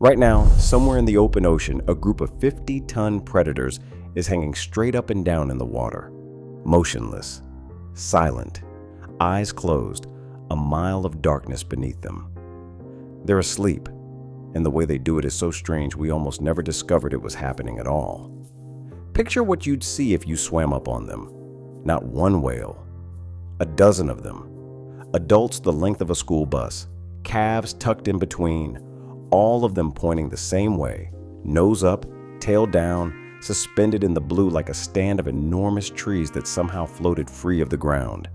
Right now, somewhere in the open ocean, a group of 50-ton predators is hanging straight up and down in the water, motionless, silent, eyes closed, a mile of darkness beneath them. They're asleep, and the way they do it is so strange we almost never discovered it was happening at all. Picture what you'd see if you swam up on them. Not one whale, a dozen of them. Adults the length of a school bus, calves tucked in between, all of them pointing the same way, nose up, tail down, suspended in the blue like a stand of enormous trees that somehow floated free of the ground.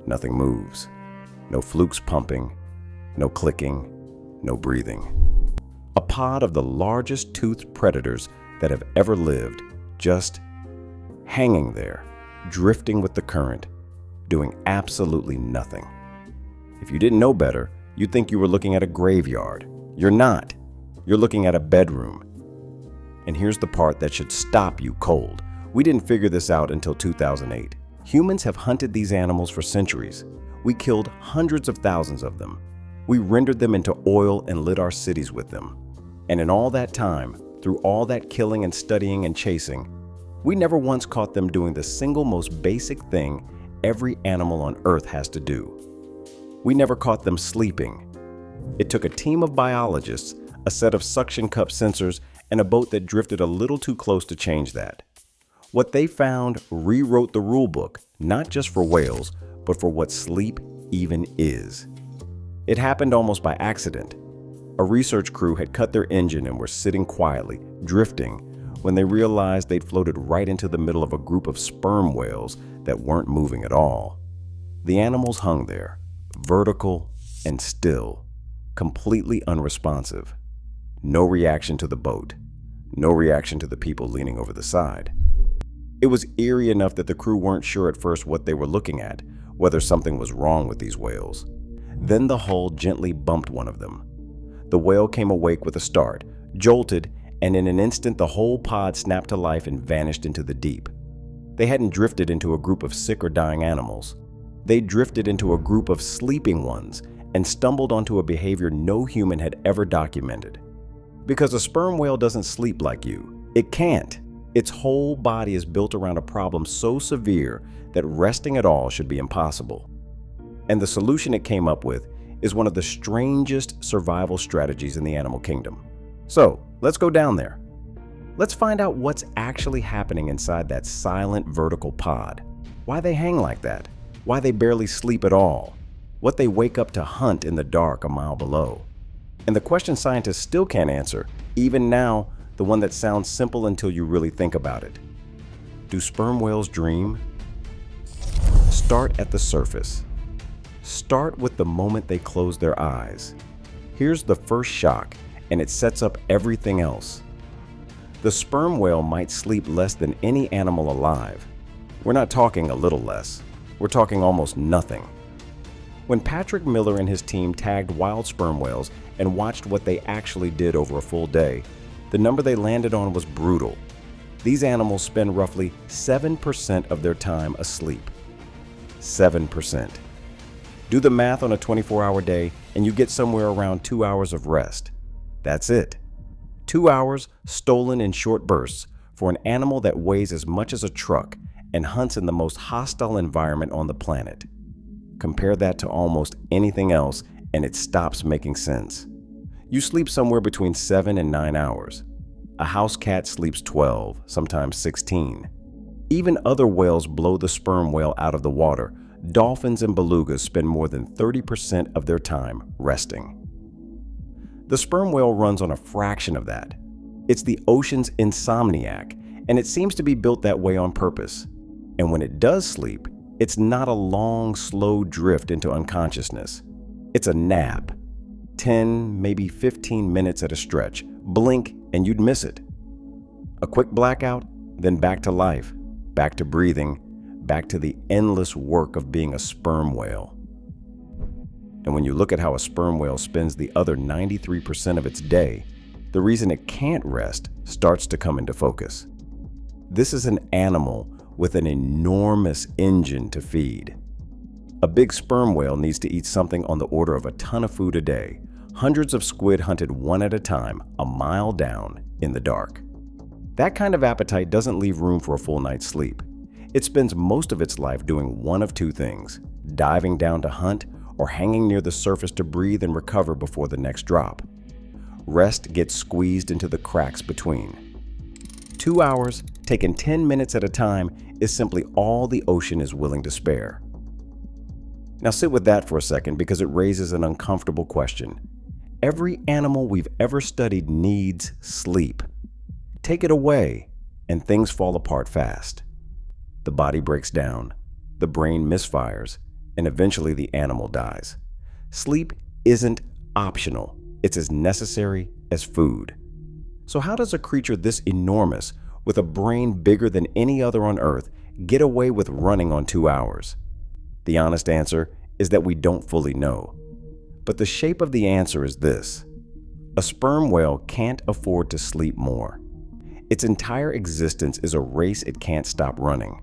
Nothing moves. No flukes pumping, no clicking, no breathing. A pod of the largest toothed predators that have ever lived, just hanging there, drifting with the current, doing absolutely nothing. If you didn't know better, you'd think you were looking at a graveyard. You're not. You're looking at a bedroom. And here's the part that should stop you cold. We didn't figure this out until 2008. Humans have hunted these animals for centuries. We killed hundreds of thousands of them. We rendered them into oil and lit our cities with them. And in all that time, through all that killing and studying and chasing, we never once caught them doing the single most basic thing every animal on Earth has to do. We never caught them sleeping. It took a team of biologists, a set of suction cup sensors, and a boat that drifted a little too close to change that. What they found rewrote the rule book, not just for whales, but for what sleep even is. It happened almost by accident. A research crew had cut their engine and were sitting quietly, drifting, when they realized they'd floated right into the middle of a group of sperm whales that weren't moving at all. The animals hung there, vertical and still, completely unresponsive. No reaction to the boat, no reaction to the people leaning over the side. It was eerie enough that the crew weren't sure at first what they were looking at, whether something was wrong with these whales. Then the hull gently bumped one of them. The whale came awake with a start, jolted, and in an instant the whole pod snapped to life and vanished into the deep. They hadn't drifted into a group of sick or dying animals. They drifted into a group of sleeping ones and stumbled onto a behavior no human had ever documented. Because a sperm whale doesn't sleep like you. It can't. Its whole body is built around a problem so severe that resting at all should be impossible. And the solution it came up with is one of the strangest survival strategies in the animal kingdom. So, let's go down there. Let's find out what's actually happening inside that silent vertical pod. Why they hang like that. Why they barely sleep at all. What they wake up to hunt in the dark a mile below. And the question scientists still can't answer, even now, the one that sounds simple until you really think about it. Do sperm whales dream? Start at the surface. Start with the moment they close their eyes. Here's the first shock, and it sets up everything else. The sperm whale might sleep less than any animal alive. We're not talking a little less. We're talking almost nothing. When Patrick Miller and his team tagged wild sperm whales and watched what they actually did over a full day, the number they landed on was brutal. These animals spend roughly 7% of their time asleep. 7%. Do the math on a 24-hour day and you get somewhere around 2 hours of rest. That's it. 2 hours stolen in short bursts for an animal that weighs as much as a truck and hunts in the most hostile environment on the planet. Compare that to almost anything else and it stops making sense. You sleep somewhere between 7 and 9 hours. A house cat sleeps 12, sometimes 16. Even other whales blow the sperm whale out of the water. Dolphins and belugas spend more than 30% of their time resting. The sperm whale runs on a fraction of that. It's the ocean's insomniac, and it seems to be built that way on purpose. And when it does sleep, it's not a long, slow drift into unconsciousness. It's a nap. 10, maybe 15 minutes at a stretch. Blink and you'd miss it. A quick blackout, then back to life, back to breathing, back to the endless work of being a sperm whale. And when you look at how a sperm whale spends the other 93% of its day, the reason it can't rest starts to come into focus. This is an animal with an enormous engine to feed. A big sperm whale needs to eat something on the order of a ton of food a day, Hundreds of squid hunted one at a time, a mile down, in the dark. That kind of appetite doesn't leave room for a full night's sleep. It spends most of its life doing one of two things: diving down to hunt or hanging near the surface to breathe and recover before the next drop. Rest gets squeezed into the cracks between. 2 hours, taken 10 minutes at a time, is simply all the ocean is willing to spare. Now sit with that for a second, because it raises an uncomfortable question. Every animal we've ever studied needs sleep. Take it away, and things fall apart fast. The body breaks down, the brain misfires, and eventually the animal dies. Sleep isn't optional. It's as necessary as food. So how does a creature this enormous, with a brain bigger than any other on Earth, get away with running on 2 hours? The honest answer is that we don't fully know. But the shape of the answer is this: a sperm whale can't afford to sleep more. Its entire existence is a race it can't stop running.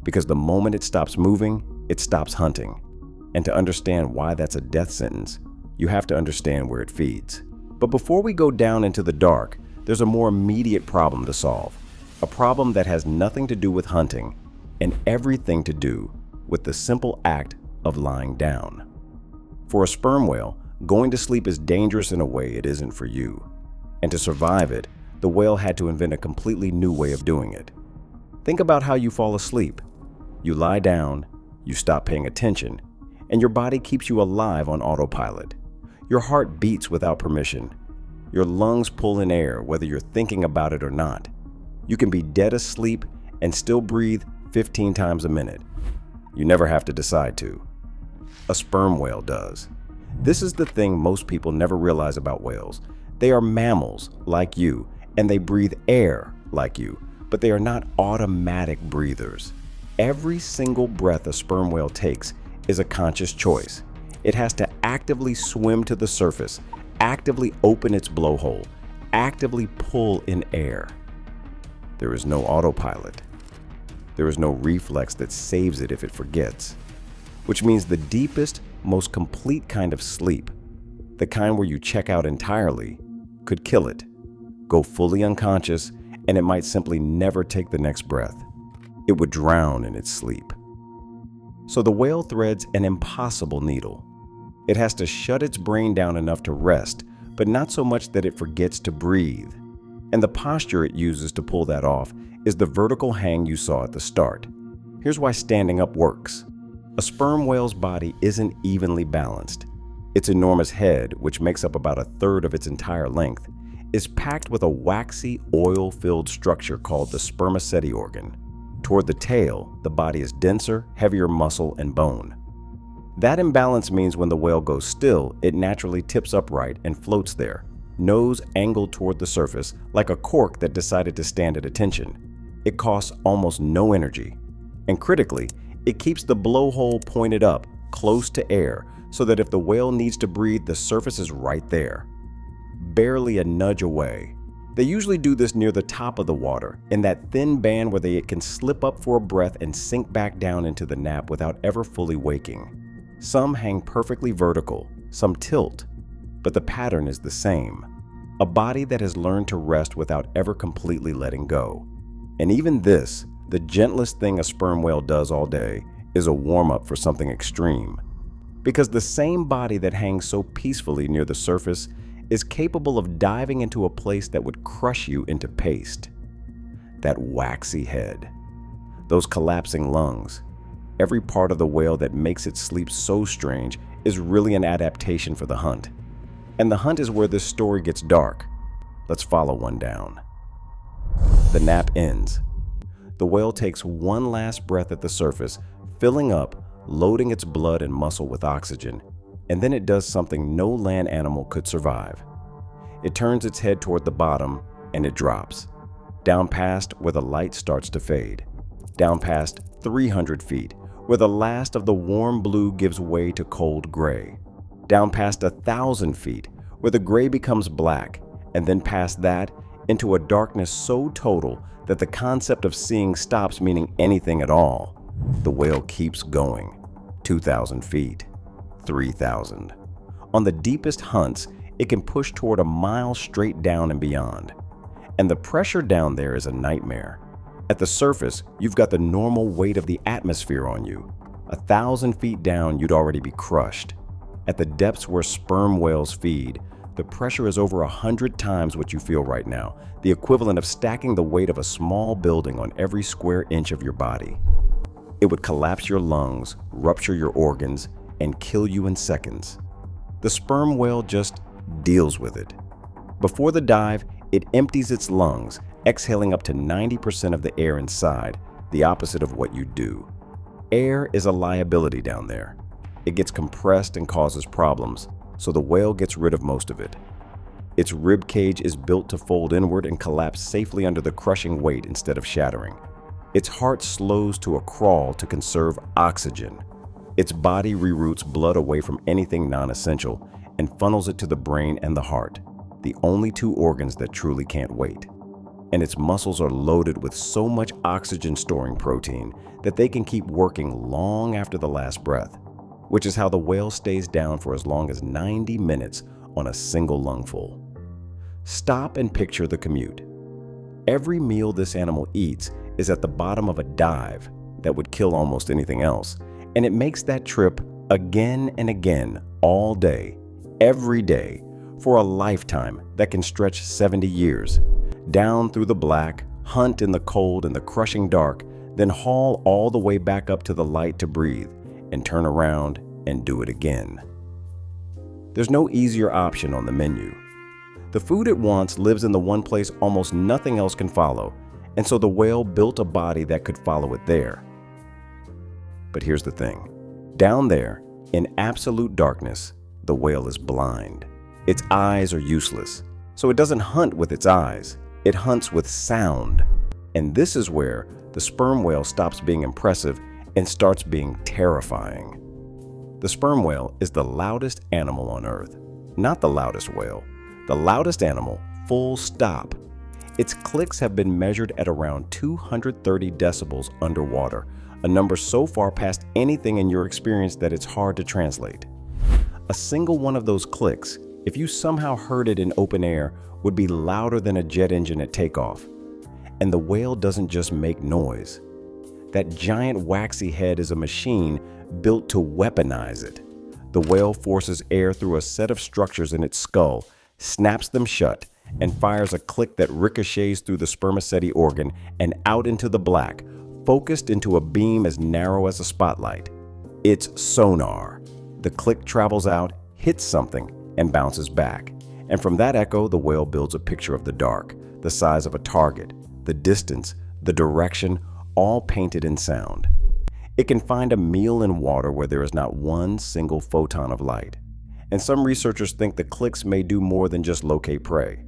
Because the moment it stops moving, it stops hunting. And to understand why that's a death sentence, you have to understand where it feeds. But before we go down into the dark, there's a more immediate problem to solve. A problem that has nothing to do with hunting and everything to do with the simple act of lying down. For a sperm whale, going to sleep is dangerous in a way it isn't for you. And to survive it, the whale had to invent a completely new way of doing it. Think about how you fall asleep. You lie down, you stop paying attention, and your body keeps you alive on autopilot. Your heart beats without permission. Your lungs pull in air whether you're thinking about it or not. You can be dead asleep and still breathe 15 times a minute. You never have to decide to. A sperm whale does. This is the thing most people never realize about whales. They are mammals like you, and they breathe air like you, but they are not automatic breathers. Every single breath a sperm whale takes is a conscious choice. It has to actively swim to the surface, actively open its blowhole, actively pull in air. There is no autopilot. There is no reflex that saves it if it forgets. Which means the deepest, most complete kind of sleep, the kind where you check out entirely, could kill it, go fully unconscious, and it might simply never take the next breath. It would drown in its sleep. So the whale threads an impossible needle. It has to shut its brain down enough to rest, but not so much that it forgets to breathe. And the posture it uses to pull that off is the vertical hang you saw at the start. Here's why standing up works. A sperm whale's body isn't evenly balanced. Its enormous head, which makes up about 1/3 of its entire length, is packed with a waxy, oil-filled structure called the spermaceti organ. Toward the tail, the body is denser, heavier muscle and bone. That imbalance means when the whale goes still, it naturally tips upright and floats there, nose angled toward the surface like a cork that decided to stand at attention. It costs almost no energy. And critically, it keeps the blowhole pointed up, close to air, so that if the whale needs to breathe, the surface is right there, barely a nudge away. They usually do this near the top of the water, in that thin band where it can slip up for a breath and sink back down into the nap without ever fully waking. Some hang perfectly vertical, some tilt, but the pattern is the same. A body that has learned to rest without ever completely letting go. And even this, the gentlest thing a sperm whale does all day, is a warm-up for something extreme. Because the same body that hangs so peacefully near the surface is capable of diving into a place that would crush you into paste. That waxy head, those collapsing lungs, every part of the whale that makes it sleep so strange is really an adaptation for the hunt. And the hunt is where this story gets dark. Let's follow one down. The nap ends. The whale takes one last breath at the surface, filling up, loading its blood and muscle with oxygen, and then it does something no land animal could survive. It turns its head toward the bottom, and it drops. Down past where the light starts to fade. Down past 300 feet, where the last of the warm blue gives way to cold gray. Down past 1,000 feet, where the gray becomes black, and then past that, into a darkness so total that the concept of seeing stops meaning anything at all. The whale keeps going. 2,000 feet. 3,000. On the deepest hunts, it can push toward a mile straight down and beyond. And the pressure down there is a nightmare. At the surface, you've got the normal weight of the atmosphere on you. 1,000 feet down, you'd already be crushed. At the depths where sperm whales feed, the pressure is over 100 times what you feel right now, the equivalent of stacking the weight of a small building on every square inch of your body. It would collapse your lungs, rupture your organs, and kill you in seconds. The sperm whale just deals with it. Before the dive, it empties its lungs, exhaling up to 90% of the air inside, the opposite of what you do. Air is a liability down there. It gets compressed and causes problems, so the whale gets rid of most of it. Its rib cage is built to fold inward and collapse safely under the crushing weight instead of shattering. Its heart slows to a crawl to conserve oxygen. Its body reroutes blood away from anything non-essential and funnels it to the brain and the heart, the only two organs that truly can't wait. And its muscles are loaded with so much oxygen-storing protein that they can keep working long after the last breath, which is how the whale stays down for as long as 90 minutes on a single lungful. Stop and picture the commute. Every meal this animal eats is at the bottom of a dive that would kill almost anything else, and it makes that trip again and again, all day, every day, for a lifetime that can stretch 70 years, down through the black, hunt in the cold and the crushing dark, then haul all the way back up to the light to breathe, and turn around and do it again. There's no easier option on the menu. The food it wants lives in the one place almost nothing else can follow, and so the whale built a body that could follow it there. But here's the thing. Down there, in absolute darkness, the whale is blind. Its eyes are useless, so it doesn't hunt with its eyes. It hunts with sound. And this is where the sperm whale stops being impressive and starts being terrifying. The sperm whale is the loudest animal on Earth. Not the loudest whale. The loudest animal, full stop. Its clicks have been measured at around 230 decibels underwater, a number so far past anything in your experience that it's hard to translate. A single one of those clicks, if you somehow heard it in open air, would be louder than a jet engine at takeoff. And the whale doesn't just make noise. That giant waxy head is a machine built to weaponize it. The whale forces air through a set of structures in its skull, snaps them shut, and fires a click that ricochets through the spermaceti organ and out into the black, focused into a beam as narrow as a spotlight. It's sonar. The click travels out, hits something, and bounces back. And from that echo, the whale builds a picture of the dark, the size of a target, the distance, the direction, all painted in sound. It can find a meal in water where there is not one single photon of light. And some researchers think the clicks may do more than just locate prey.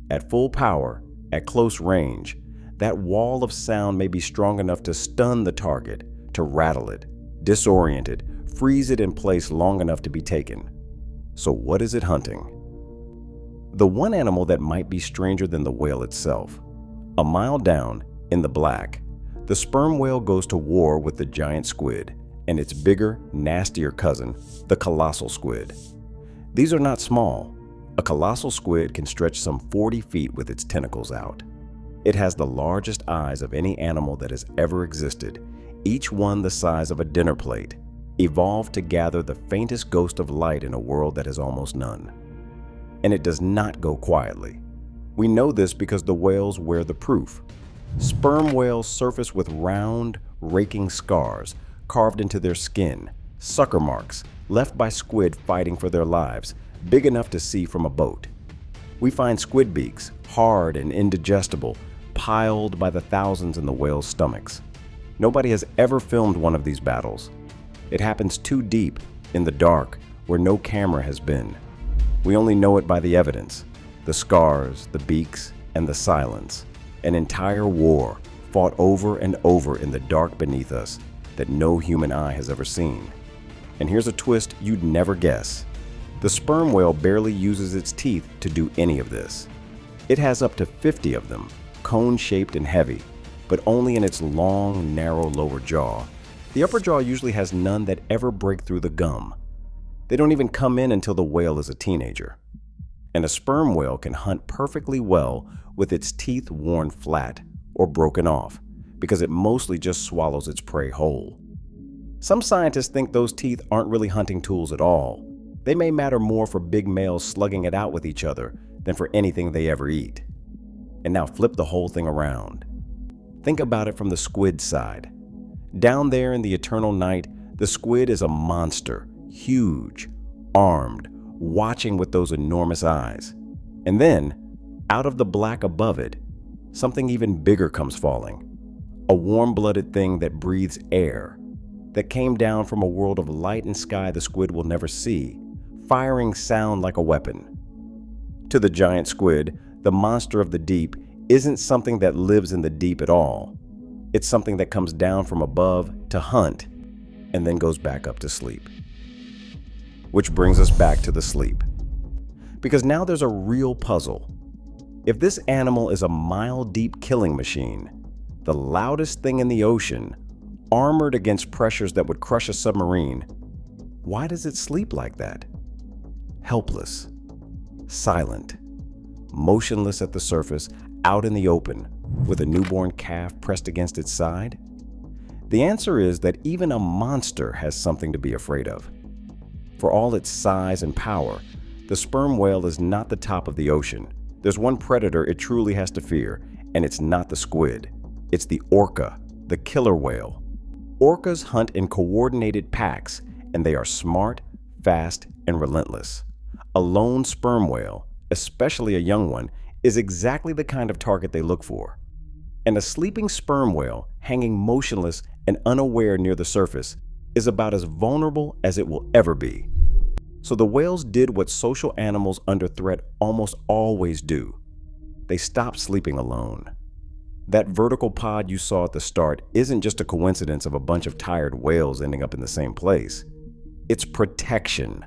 At full power, at close range, that wall of sound may be strong enough to stun the target, to rattle it, disorient it, freeze it in place long enough to be taken. So what is it hunting? The one animal that might be stranger than the whale itself. A mile down, in the black, the sperm whale goes to war with the giant squid and its bigger, nastier cousin, the colossal squid. These are not small. A colossal squid can stretch some 40 feet with its tentacles out. It has the largest eyes of any animal that has ever existed, each one the size of a dinner plate, evolved to gather the faintest ghost of light in a world that has almost none. And it does not go quietly. We know this because the whales wear the proof. Sperm whales surface with round, raking scars carved into their skin, sucker marks left by squid fighting for their lives, big enough to see from a boat. We find squid beaks, hard and indigestible, piled by the thousands in the whales' stomachs. Nobody has ever filmed one of these battles. It happens too deep, in the dark, where no camera has been. We only know it by the evidence, the scars, the beaks, and the silence. An entire war fought over and over in the dark beneath us that no human eye has ever seen. And here's a twist you'd never guess. The sperm whale barely uses its teeth to do any of this. It has up to 50 of them, cone-shaped and heavy, but only in its long, narrow lower jaw. The upper jaw usually has none that ever break through the gum. They don't even come in until the whale is a teenager. And a sperm whale can hunt perfectly well with its teeth worn flat or broken off because it mostly just swallows its prey whole. Some scientists think those teeth aren't really hunting tools at all. They may matter more for big males slugging it out with each other than for anything they ever eat. And now flip the whole thing around. Think about it from the squid side. Down there in the eternal night, the squid is a monster, huge, armed, watching with those enormous eyes. And then, out of the black above it, something even bigger comes falling. A warm-blooded thing that breathes air, that came down from a world of light and sky the squid will never see, firing sound like a weapon. To the giant squid, the monster of the deep isn't something that lives in the deep at all. It's something that comes down from above to hunt and then goes back up to sleep. Which brings us back to the sleep. Because now there's a real puzzle. If this animal is a mile-deep killing machine, the loudest thing in the ocean, armored against pressures that would crush a submarine, why does it sleep like that? Helpless, silent, motionless at the surface, out in the open, with a newborn calf pressed against its side? The answer is that even a monster has something to be afraid of. For all its size and power, the sperm whale is not the top of the ocean. There's one predator it truly has to fear, and it's not the squid. It's the orca, the killer whale. Orcas hunt in coordinated packs, and they are smart, fast, and relentless. A lone sperm whale, especially a young one, is exactly the kind of target they look for. And a sleeping sperm whale, hanging motionless and unaware near the surface, is about as vulnerable as it will ever be. So the whales did what social animals under threat almost always do. They stopped sleeping alone. That vertical pod you saw at the start isn't just a coincidence of a bunch of tired whales ending up in the same place. It's protection.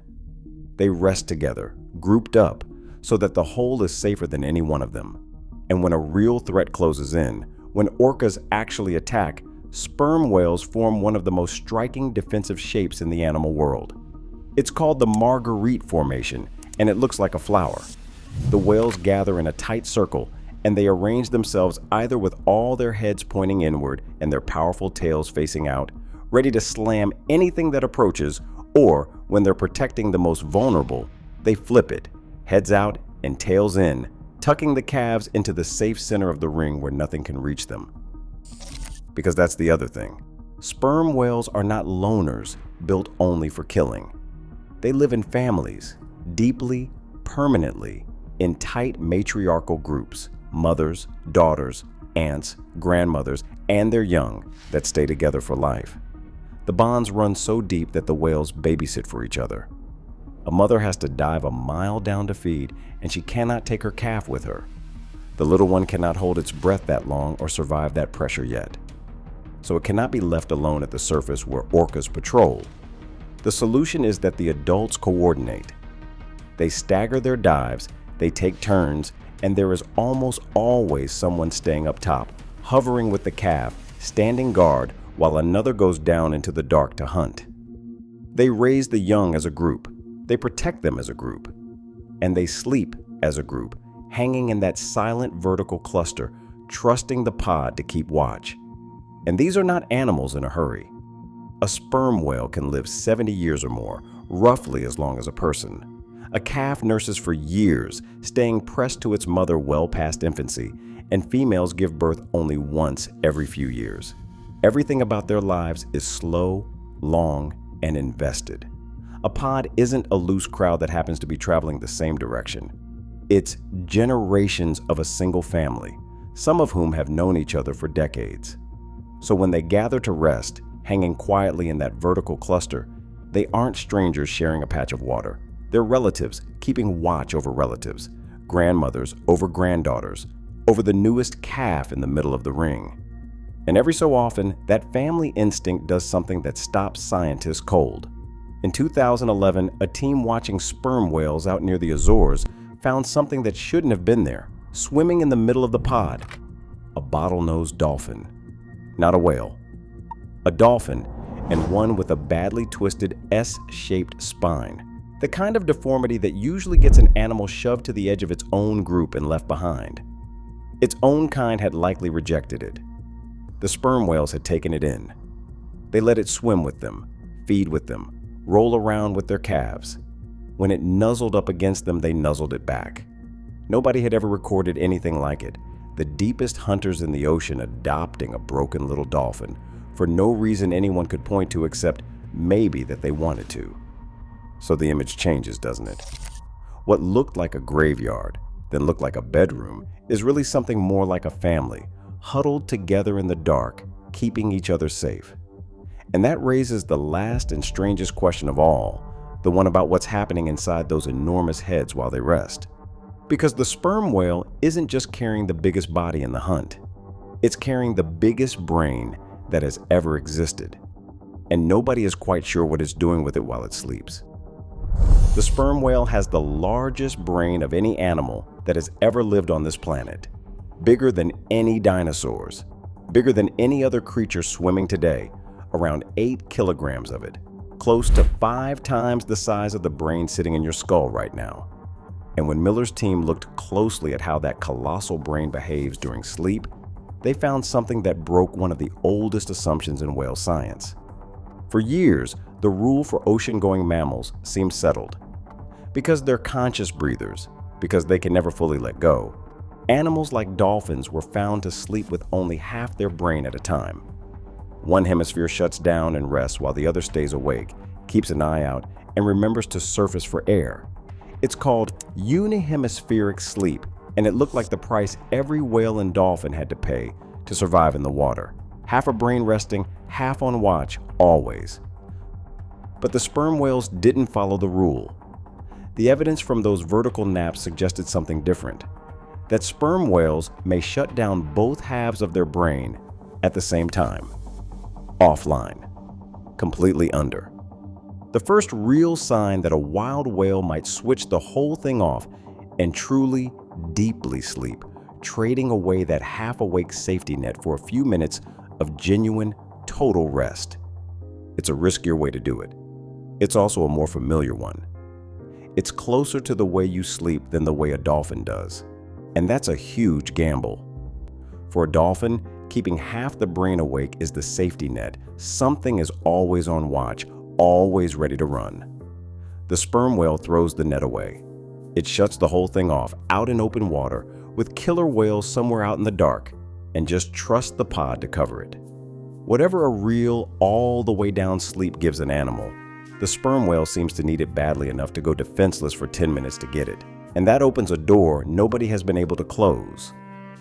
They rest together, grouped up, so that the whole is safer than any one of them. And when a real threat closes in, when orcas actually attack, sperm whales form one of the most striking defensive shapes in the animal world. It's called the Marguerite Formation, and it looks like a flower. The whales gather in a tight circle, and they arrange themselves either with all their heads pointing inward and their powerful tails facing out, ready to slam anything that approaches, or when they're protecting the most vulnerable, they flip it, heads out and tails in, tucking the calves into the safe center of the ring where nothing can reach them. Because that's the other thing. Sperm whales are not loners built only for killing. They live in families, deeply, permanently, in tight matriarchal groups, mothers, daughters, aunts, grandmothers, and their young that stay together for life. The bonds run so deep that the whales babysit for each other. A mother has to dive a mile down to feed, and she cannot take her calf with her. The little one cannot hold its breath that long or survive that pressure yet. So it cannot be left alone at the surface where orcas patrol. The solution is that the adults coordinate. They stagger their dives, they take turns, and there is almost always someone staying up top, hovering with the calf, standing guard while another goes down into the dark to hunt. They raise the young as a group, they protect them as a group, and they sleep as a group, hanging in that silent vertical cluster, trusting the pod to keep watch. And these are not animals in a hurry. A sperm whale can live 70 years or more, roughly as long as a person. A calf nurses for years, staying pressed to its mother well past infancy, and females give birth only once every few years. Everything about their lives is slow, long, and invested. A pod isn't a loose crowd that happens to be traveling the same direction. It's generations of a single family, some of whom have known each other for decades. So when they gather to rest, hanging quietly in that vertical cluster, they aren't strangers sharing a patch of water. They're relatives keeping watch over relatives, grandmothers over granddaughters, over the newest calf in the middle of the ring. And every so often, that family instinct does something that stops scientists cold. In 2011, a team watching sperm whales out near the Azores found something that shouldn't have been there, swimming in the middle of the pod. A bottlenose dolphin. Not a whale. A dolphin, and one with a badly twisted S-shaped spine. The kind of deformity that usually gets an animal shoved to the edge of its own group and left behind. Its own kind had likely rejected it. The sperm whales had taken it in. They let it swim with them, feed with them, roll around with their calves. When it nuzzled up against them, they nuzzled it back. Nobody had ever recorded anything like it. The deepest hunters in the ocean adopting a broken little dolphin for no reason anyone could point to except maybe that they wanted to. So the image changes, doesn't it? What looked like a graveyard, then looked like a bedroom, is really something more like a family, huddled together in the dark, keeping each other safe. And that raises the last and strangest question of all, the one about what's happening inside those enormous heads while they rest. Because the sperm whale isn't just carrying the biggest body in the hunt. It's carrying the biggest brain that has ever existed. And nobody is quite sure what it's doing with it while it sleeps. The sperm whale has the largest brain of any animal that has ever lived on this planet. Bigger than any dinosaurs. Bigger than any other creature swimming today. Around 8 kilograms of it. Close to 5 times the size of the brain sitting in your skull right now. And when Miller's team looked closely at how that colossal brain behaves during sleep, they found something that broke one of the oldest assumptions in whale science. For years, the rule for ocean-going mammals seemed settled. Because they're conscious breathers, because they can never fully let go, animals like dolphins were found to sleep with only half their brain at a time. One hemisphere shuts down and rests while the other stays awake, keeps an eye out, and remembers to surface for air. It's called unihemispheric sleep, and it looked like the price every whale and dolphin had to pay to survive in the water. Half a brain resting, half on watch, always. But the sperm whales didn't follow the rule. The evidence from those vertical naps suggested something different. That sperm whales may shut down both halves of their brain at the same time. Offline. Completely under. The first real sign that a wild whale might switch the whole thing off and truly, deeply sleep, trading away that half-awake safety net for a few minutes of genuine, total rest. It's a riskier way to do it. It's also a more familiar one. It's closer to the way you sleep than the way a dolphin does. And that's a huge gamble. For a dolphin, keeping half the brain awake is the safety net. Something is always on watch, always ready to run. The sperm whale throws the net away. It shuts the whole thing off out in open water with killer whales somewhere out in the dark and just trusts the pod to cover it. Whatever a real, all the way down sleep gives an animal, the sperm whale seems to need it badly enough to go defenseless for 10 minutes to get it. And that opens a door nobody has been able to close.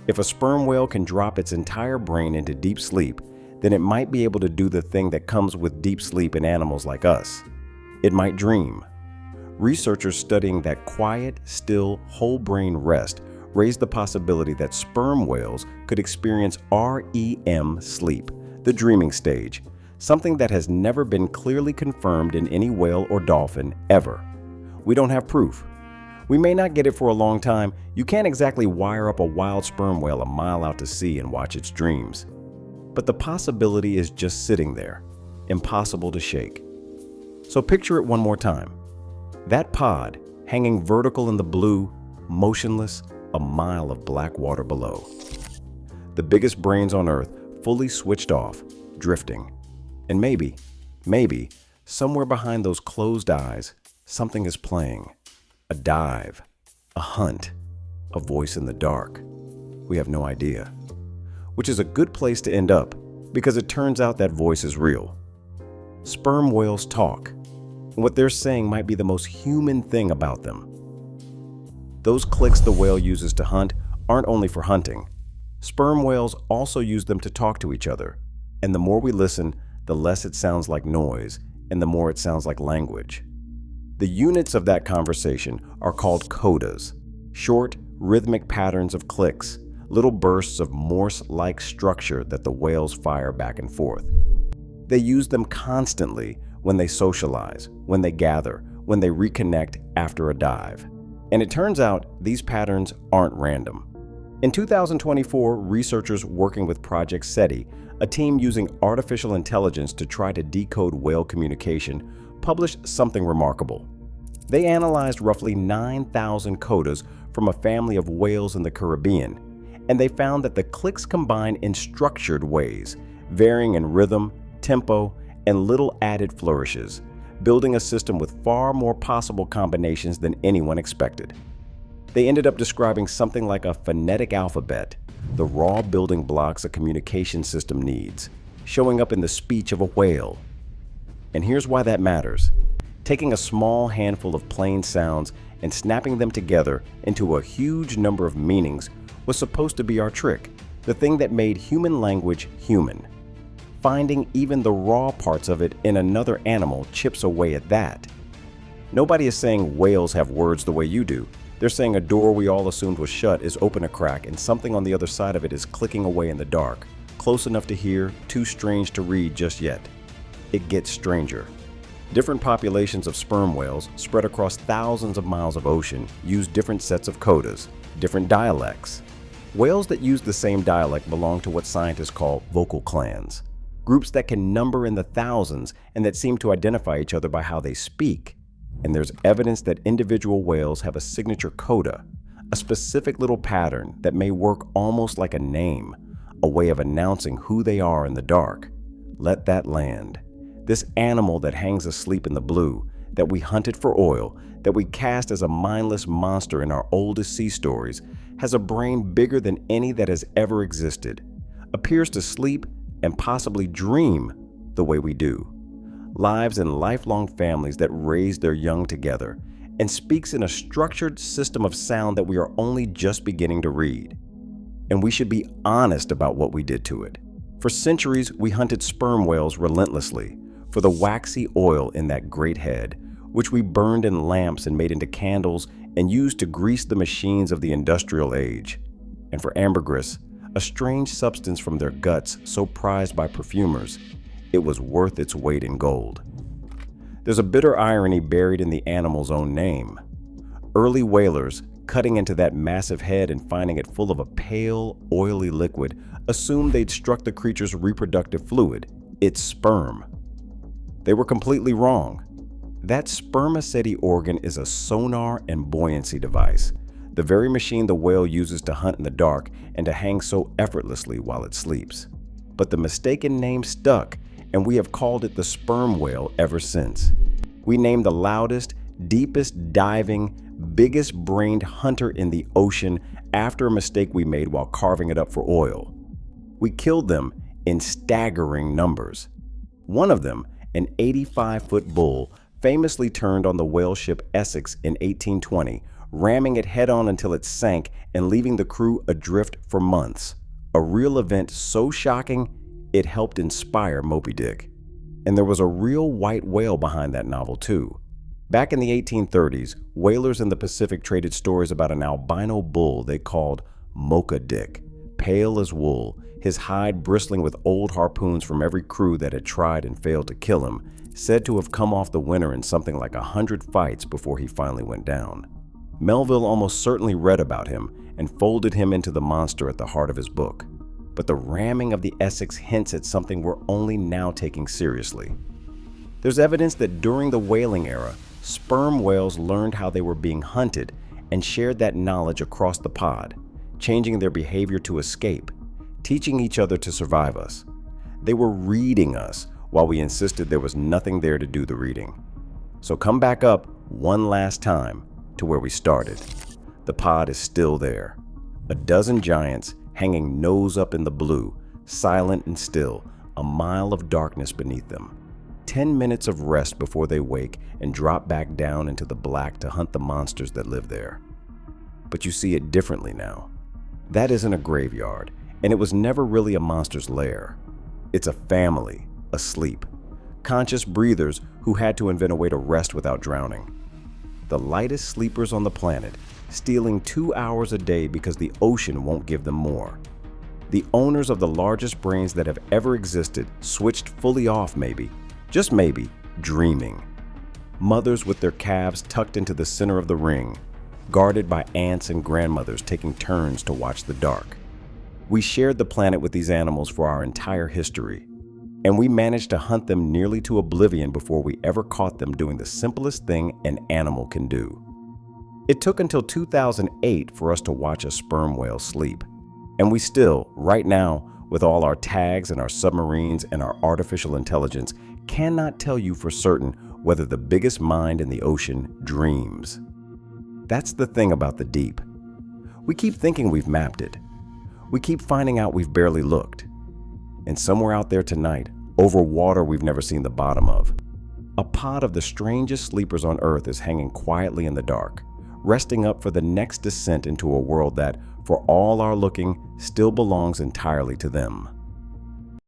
If a sperm whale can drop its entire brain into deep sleep, then it might be able to do the thing that comes with deep sleep in animals like us. It might dream. Researchers studying that quiet, still, whole brain rest raised the possibility that sperm whales could experience REM sleep, the dreaming stage, something that has never been clearly confirmed in any whale or dolphin ever. We don't have proof. We may not get it for a long time. You can't exactly wire up a wild sperm whale a mile out to sea and watch its dreams. But the possibility is just sitting there, impossible to shake. So picture it one more time. That pod, hanging vertical in the blue, motionless, a mile of black water below. The biggest brains on Earth, fully switched off, drifting. And maybe, somewhere behind those closed eyes, something is playing. A dive, a hunt, a voice in the dark. We have no idea. Which is a good place to end up, because it turns out that voice is real. Sperm whales talk, and what they're saying might be the most human thing about them. Those clicks the whale uses to hunt aren't only for hunting. Sperm whales also use them to talk to each other, and the more we listen, the less it sounds like noise, and the more it sounds like language. The units of that conversation are called codas, short, rhythmic patterns of clicks, little bursts of Morse-like structure that the whales fire back and forth. They use them constantly when they socialize, when they gather, when they reconnect after a dive. And it turns out these patterns aren't random. In 2024, researchers working with Project SETI, a team using artificial intelligence to try to decode whale communication, published something remarkable. They analyzed roughly 9,000 codas from a family of whales in the Caribbean, and they found that the clicks combine in structured ways, varying in rhythm, tempo, and little added flourishes, building a system with far more possible combinations than anyone expected. They ended up describing something like a phonetic alphabet, the raw building blocks a communication system needs, showing up in the speech of a whale. And here's why that matters. Taking a small handful of plain sounds and snapping them together into a huge number of meanings was supposed to be our trick, the thing that made human language human. Finding even the raw parts of it in another animal chips away at that. Nobody is saying whales have words the way you do. They're saying a door we all assumed was shut is open a crack and something on the other side of it is clicking away in the dark, close enough to hear, too strange to read just yet. It gets stranger. Different populations of sperm whales spread across thousands of miles of ocean use different sets of codas, different dialects. Whales that use the same dialect belong to what scientists call vocal clans, groups that can number in the thousands and that seem to identify each other by how they speak. And there's evidence that individual whales have a signature coda, a specific little pattern that may work almost like a name, a way of announcing who they are in the dark. Let that land. This animal that hangs asleep in the blue, that we hunted for oil, that we cast as a mindless monster in our oldest sea stories, has a brain bigger than any that has ever existed, appears to sleep and possibly dream the way we do, lives in lifelong families that raise their young together, and speaks in a structured system of sound that we are only just beginning to read. And we should be honest about what we did to it. For centuries, we hunted sperm whales relentlessly, for the waxy oil in that great head, which we burned in lamps and made into candles and used to grease the machines of the industrial age. And for ambergris, a strange substance from their guts so prized by perfumers, it was worth its weight in gold. There's a bitter irony buried in the animal's own name. Early whalers, cutting into that massive head and finding it full of a pale, oily liquid, assumed they'd struck the creature's reproductive fluid, its sperm. They were completely wrong. That spermaceti organ is a sonar and buoyancy device, the very machine the whale uses to hunt in the dark and to hang so effortlessly while it sleeps. But the mistaken name stuck, and we have called it the sperm whale ever since. We named the loudest, deepest diving, biggest-brained hunter in the ocean after a mistake we made while carving it up for oil. We killed them in staggering numbers. One of them, an 85-foot bull, famously turned on the whale ship Essex in 1820, ramming it head-on until it sank and leaving the crew adrift for months. A real event so shocking, it helped inspire Moby Dick. And there was a real white whale behind that novel, too. Back in the 1830s, whalers in the Pacific traded stories about an albino bull they called Mocha Dick, pale as wool, his hide bristling with old harpoons from every crew that had tried and failed to kill him, said to have come off the winner in something like 100 fights before he finally went down. Melville almost certainly read about him and folded him into the monster at the heart of his book. But the ramming of the Essex hints at something we're only now taking seriously. There's evidence that during the whaling era, sperm whales learned how they were being hunted and shared that knowledge across the pod, changing their behavior to escape, teaching each other to survive us. They were reading us while we insisted there was nothing there to do the reading. So come back up one last time to where we started. The pod is still there. A dozen giants hanging nose up in the blue, silent and still, a mile of darkness beneath them. 10 minutes of rest before they wake and drop back down into the black to hunt the monsters that live there. But you see it differently now. That isn't a graveyard, and it was never really a monster's lair. It's a family, asleep. Conscious breathers who had to invent a way to rest without drowning. The lightest sleepers on the planet, stealing 2 hours a day because the ocean won't give them more. The owners of the largest brains that have ever existed switched fully off maybe, just maybe, dreaming. Mothers with their calves tucked into the center of the ring, guarded by aunts and grandmothers taking turns to watch the dark. We shared the planet with these animals for our entire history. And we managed to hunt them nearly to oblivion before we ever caught them doing the simplest thing an animal can do. It took until 2008 for us to watch a sperm whale sleep. And we still, right now, with all our tags and our submarines and our artificial intelligence, cannot tell you for certain whether the biggest mind in the ocean dreams. That's the thing about the deep. We keep thinking we've mapped it. We keep finding out we've barely looked. And somewhere out there tonight, over water we've never seen the bottom of, a pod of the strangest sleepers on Earth is hanging quietly in the dark, resting up for the next descent into a world that, for all our looking, still belongs entirely to them.